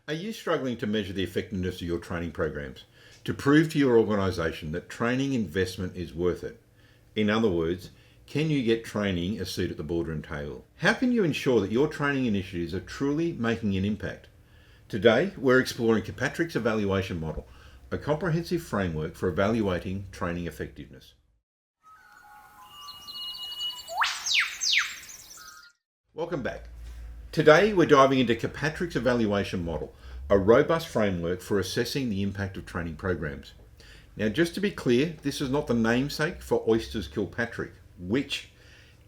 Are you struggling to measure the effectiveness of your training programs? To prove to your organisation that training investment is worth it? In other words, can you get training a seat at the boardroom table? How can you ensure that your training initiatives are truly making an impact? Today, we're exploring Kirkpatrick's evaluation model, a comprehensive framework for evaluating training effectiveness. Welcome back. Today, we're diving into Kirkpatrick's evaluation model, a robust framework for assessing the impact of training programs. Now, just to be clear, this is not the namesake for Oysters Kirkpatrick, which,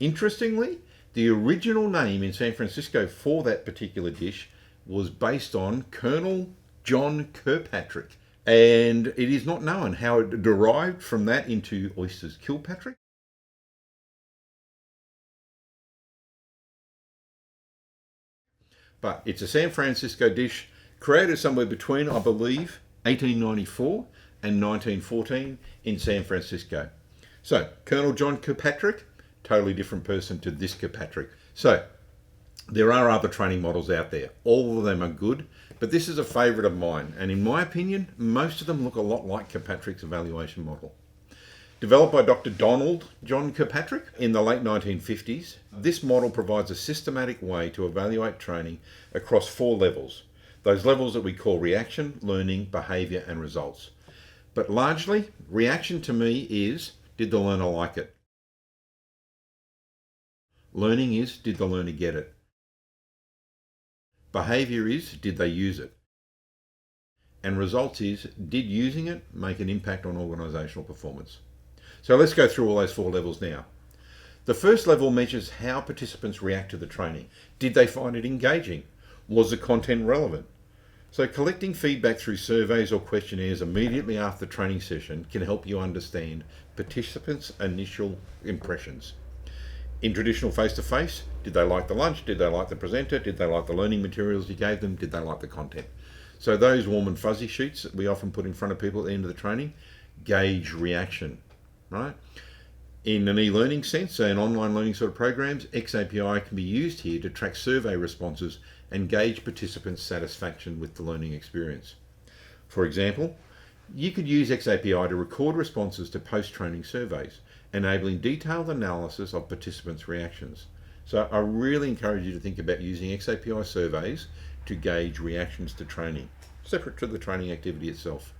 interestingly, the original name in San Francisco for that particular dish was based on Colonel John Kirkpatrick. And it is not known how it derived from that into Oysters Kirkpatrick. But it's a San Francisco dish created somewhere between, I believe, 1894 and 1914 in San Francisco. So, Colonel John Kirkpatrick, totally different person to this Kirkpatrick. So, there are other training models out there. All of them are good, but this is a favourite of mine. And in my opinion, most of them look a lot like Kirkpatrick's evaluation model. Developed by Dr. Donald John Kirkpatrick in the late 1950s, this model provides a systematic way to evaluate training across 4 levels. Those levels that we call reaction, learning, behaviour and results. But largely, reaction to me is, did the learner like it? Learning is, did the learner get it? Behaviour is, did they use it? And results is, did using it make an impact on organisational performance? So let's go through all those 4 levels now. The first level measures how participants react to the training. Did they find it engaging? Was the content relevant? So collecting feedback through surveys or questionnaires immediately after the training session can help you understand participants' initial impressions. In traditional face-to-face, did they like the lunch? Did they like the presenter? Did they like the learning materials you gave them? Did they like the content? So those warm and fuzzy sheets that we often put in front of people at the end of the training gauge reaction. Right? In an e-learning sense, an online learning sort of programs, XAPI can be used here to track survey responses and gauge participants' satisfaction with the learning experience. For example, you could use XAPI to record responses to post-training surveys, enabling detailed analysis of participants' reactions. So I really encourage you to think about using XAPI surveys to gauge reactions to training, separate to the training activity itself.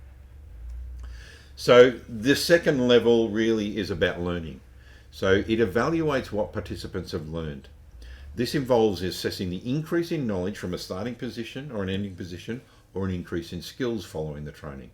So the second level really is about learning. So it evaluates what participants have learned. This involves assessing the increase in knowledge from a starting position or an ending position, or an increase in skills following the training.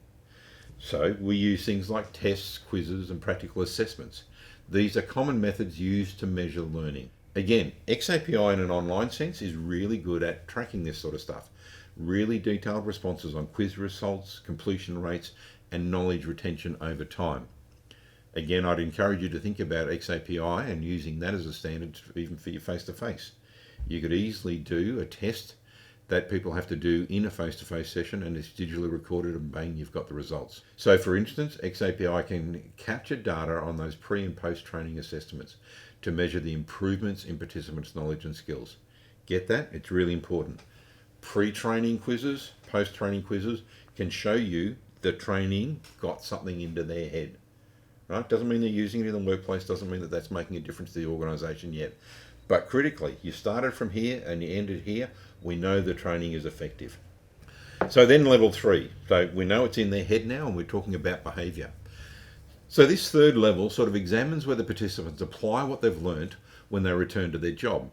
So we use things like tests, quizzes and practical assessments. These are common methods used to measure learning. Again, XAPI in an online sense is really good at tracking this sort of stuff. Really detailed responses on quiz results, completion rates and knowledge retention over time. Again, I'd encourage you to think about XAPI and using that as a standard even for your face-to-face. You could easily do a test that people have to do in a face-to-face session and it's digitally recorded and bang, you've got the results. So for instance, XAPI can capture data on those pre and post-training assessments to measure the improvements in participants' knowledge and skills. Get that? It's really important. Pre-training quizzes, post-training quizzes can show you the training got something into their head. Right? Doesn't mean they're using it in the workplace, doesn't mean that that's making a difference to the organisation yet. But critically, you started from here and you ended here, we know the training is effective. So then level 3. So we know it's in their head now and we're talking about behaviour. So this third level sort of examines whether participants apply what they've learnt when they return to their job.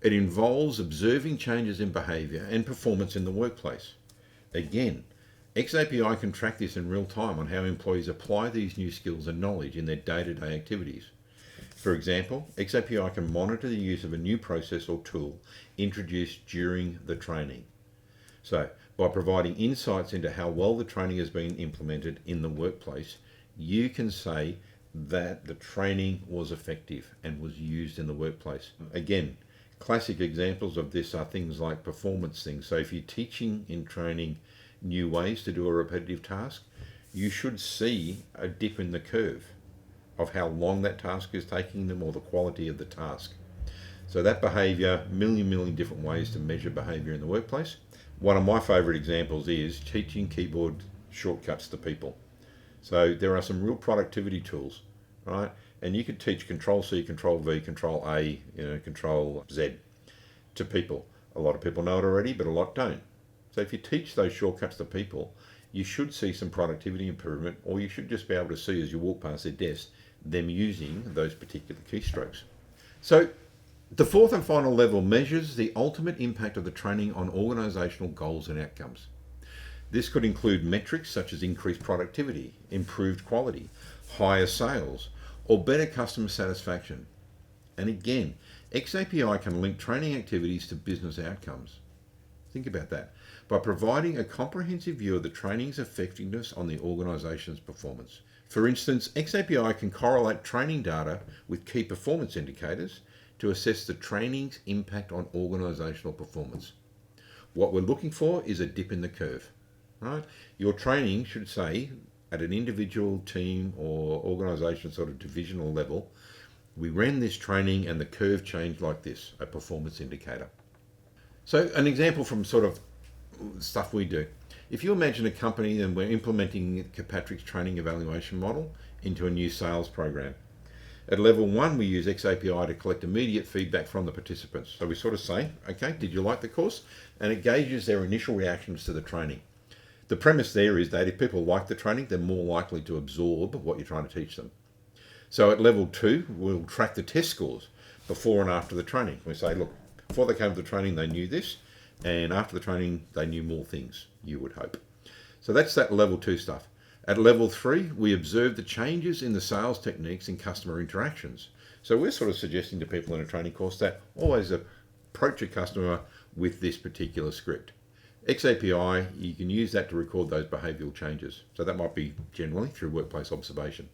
It involves observing changes in behaviour and performance in the workplace. Again, XAPI can track this in real time on how employees apply these new skills and knowledge in their day-to-day activities. For example, XAPI can monitor the use of a new process or tool introduced during the training. So, by providing insights into how well the training has been implemented in the workplace, you can say that the training was effective and was used in the workplace. Again, classic examples of this are things like performance things. So if you're teaching in training new ways to do a repetitive task, you should see a dip in the curve of how long that task is taking them or the quality of the task. So that behaviour, million different ways to measure behaviour in the workplace. One of my favourite examples is teaching keyboard shortcuts to people. So there are some real productivity tools, right? And you could teach Control C, Control V, Control A, Control Z to people. A lot of people know it already, but a lot don't. So if you teach those shortcuts to people, you should see some productivity improvement, or you should just be able to see as you walk past their desk them using those particular keystrokes. So the fourth and final level measures the ultimate impact of the training on organisational goals and outcomes. This could include metrics such as increased productivity, improved quality, higher sales, or better customer satisfaction. And again, XAPI can link training activities to business outcomes. Think about that. By providing a comprehensive view of the training's effectiveness on the organisation's performance. For instance, XAPI can correlate training data with key performance indicators to assess the training's impact on organisational performance. What we're looking for is a dip in the curve, right? Your training should say, at an individual, team or organisation sort of divisional level, we ran this training and the curve changed like this, a performance indicator. So an example from sort of stuff we do. If you imagine a company and we're implementing Kirkpatrick's training evaluation model into a new sales program. At level 1, we use XAPI to collect immediate feedback from the participants. So we sort of say, okay, did you like the course? And it gauges their initial reactions to the training. The premise there is that if people like the training, they're more likely to absorb what you're trying to teach them. So at level 2, we'll track the test scores before and after the training. We say, look, before they came to the training, they knew this, and after the training, they knew more things, you would hope. So that's that level 2 stuff. At level 3, we observe the changes in the sales techniques and customer interactions. So we're sort of suggesting to people in a training course that always approach a customer with this particular script. XAPI, you can use that to record those behavioural changes. So that might be generally through workplace observation.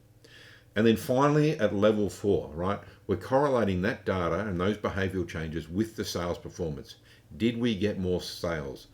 And then finally, at level 4, right, we're correlating that data and those behavioural changes with the sales performance. Did we get more sales?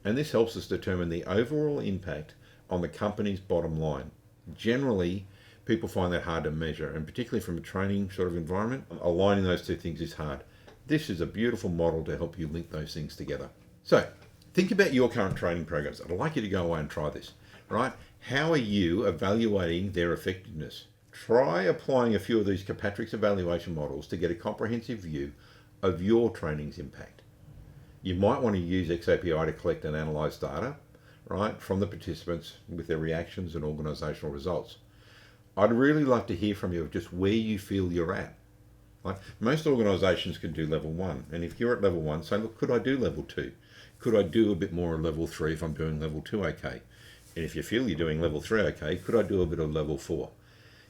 And this helps us determine the overall impact on the company's bottom line. Generally, people find that hard to measure, and particularly from a training sort of environment, aligning those two things is hard. This is a beautiful model to help you link those things together. So, think about your current training programs. I'd like you to go away and try this, right? How are you evaluating their effectiveness? Try applying a few of these Kirkpatrick's evaluation models to get a comprehensive view of your training's impact. You might want to use XAPI to collect and analyse data, right, from the participants with their reactions and organisational results. I'd really love to hear from you of just where you feel you're at. Like most organisations can do level 1, and if you're at level 1, say, look, could I do level 2? Could I do a bit more at level 3 if I'm doing level 2 okay? And if you feel you're doing level 3 okay, could I do a bit of level 4?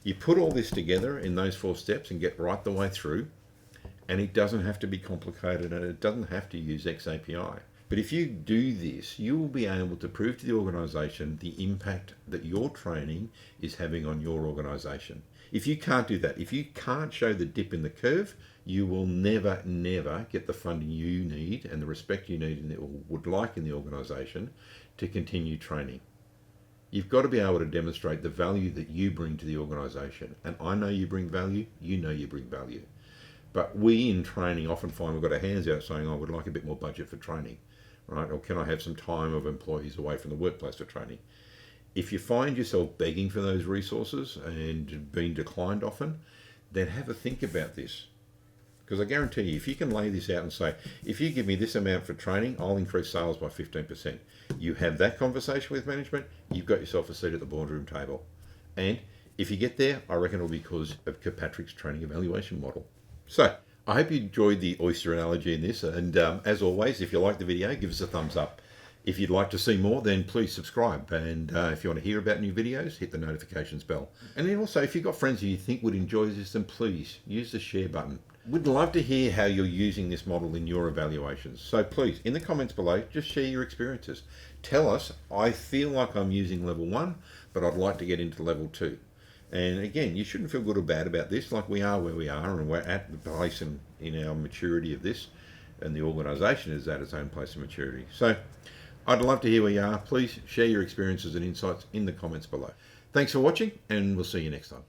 You put all this together in those 4 steps and get right the way through, and it doesn't have to be complicated and it doesn't have to use XAPI. But if you do this, you will be able to prove to the organisation the impact that your training is having on your organisation. If you can't do that, if you can't show the dip in the curve, you will never get the funding you need and the respect you need and would like in the organisation to continue training. You've got to be able to demonstrate the value that you bring to the organisation. And I know you bring value, you know you bring value. But we in training often find we've got our hands out saying, I would like a bit more budget for training, right? Or can I have some time of employees away from the workplace for training? If you find yourself begging for those resources and being declined often, then have a think about this. Because I guarantee you, if you can lay this out and say, if you give me this amount for training, I'll increase sales by 15%. You have that conversation with management, you've got yourself a seat at the boardroom table. And if you get there, I reckon it'll be because of Kirkpatrick's training evaluation model. So, I hope you enjoyed the oyster analogy in this. And as always, if you like the video, give us a thumbs up. If you'd like to see more, then please subscribe. And if you want to hear about new videos, hit the notifications bell. And then also, if you've got friends who you think would enjoy this, then please use the share button. We'd love to hear how you're using this model in your evaluations. So please, in the comments below, just share your experiences. Tell us, I feel like I'm using level 1, but I'd like to get into level 2. And again, you shouldn't feel good or bad about this, like we are where we are, and we're at the place in our maturity of this, and the organisation is at its own place of maturity. So I'd love to hear where you are. Please share your experiences and insights in the comments below. Thanks for watching, and we'll see you next time.